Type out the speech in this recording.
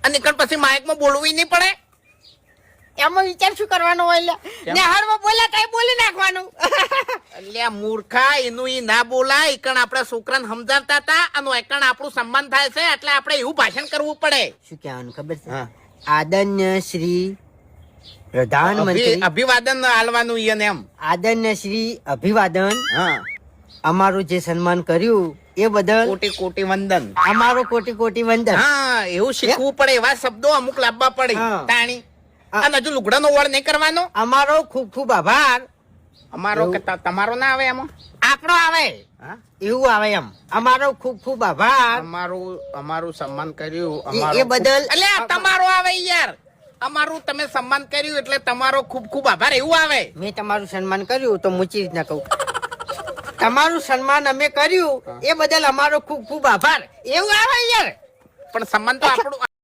અને નીકળ પછી માઇકમાં બોલવું નહીં પડે. એમાં વિચાર શું કરવાનો હોય લે? નેહારમાં બોલ્યા કઈ બોલી નાખવાનું. અલ્યા મૂર્ખા, એનું ઈ ના બોલાય. એકણ આપણા છોકરાને સમજાવતા હતા અને એકણ આપણું સન્માન થાય છે એટલે આપણે એવું ભાષણ કરવું પડે. શું કહેવાનું ખબર છે? આદરણીય શ્રી પ્રધાનમંત્રી અભિવાદન આલવાનું ઈયને એમ. આદરણીય શ્રી અભિવાદન. હા, અમારું જે સન્માન કર્યું એ બદલ કોટી કોટી વંદન. અમારો કોટી કોટી વંદન. હા, એવું શીખવું પડે. એવા શબ્દો અમુક લાવવા પડે. હા. તાણી અને હજુ લુગડાનો વળ નહીં કરવાનો. અમારો ખૂબ ખૂબ આભાર. અમારો કે તમારો ના આવે એમાં? આપણો આવે. હા, એવું આવે એમ. અમારો ખૂબ ખૂબ આભાર. અમારું સન્માન કર્યું એ બદલ અલ્યા તમારો આવે યાર. અમારું તમે સન્માન કર્યું એટલે તમારો ખૂબ ખૂબ આભાર એવું આવે. મેં તમારું સન્માન કર્યું તો મૂચી રીતના કહું. તમારું સન્માન અમે કર્યું એ બદલ અમારો ખૂબ ખૂબ આભાર એવું આવે યાર. પણ સન્માન તો આપણું